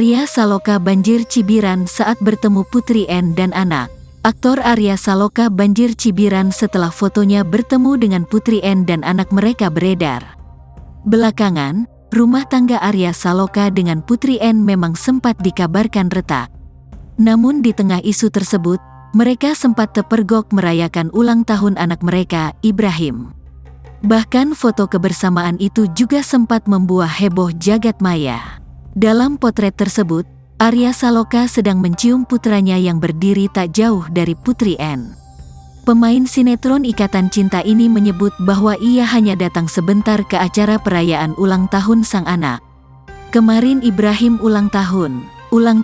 Arya Saloka banjir cibiran saat bertemu Putri N dan anak. Aktor Arya Saloka banjir cibiran setelah fotonya bertemu dengan Putri N dan anak mereka beredar. Belakangan, rumah tangga Arya Saloka dengan Putri N memang sempat dikabarkan retak. Namun di tengah isu tersebut, mereka sempat terpergok merayakan ulang tahun anak mereka, Ibrahim. Bahkan foto kebersamaan itu juga sempat membuat heboh jagat maya. Dalam potret tersebut, Arya Saloka sedang mencium putranya yang berdiri tak jauh dari Putri N. Pemain sinetron Ikatan Cinta ini menyebut bahwa ia hanya datang sebentar ke acara perayaan ulang tahun sang anak. Kemarin Ibrahim ulang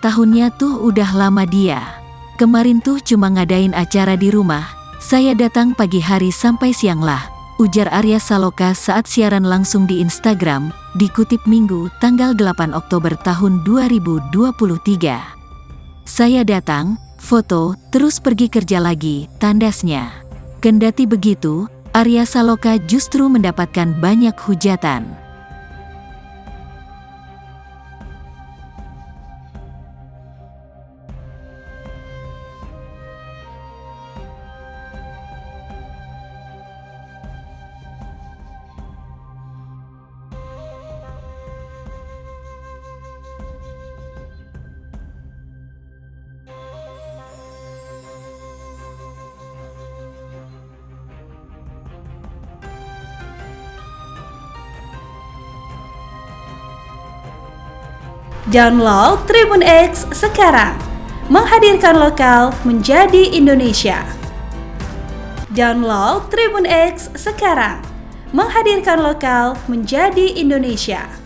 tahunnya tuh udah lama dia. Kemarin tuh cuma ngadain acara di rumah, saya datang pagi hari sampai siang lah, ujar Arya Saloka saat siaran langsung di Instagram, dikutip Minggu, tanggal 8 Oktober tahun 2023. Saya datang, foto, terus pergi kerja lagi, tandasnya. Kendati begitu, Arya Saloka justru mendapatkan banyak hujatan. Download Tribun X sekarang, menghadirkan lokal menjadi Indonesia. Download Tribun X sekarang, menghadirkan lokal menjadi Indonesia.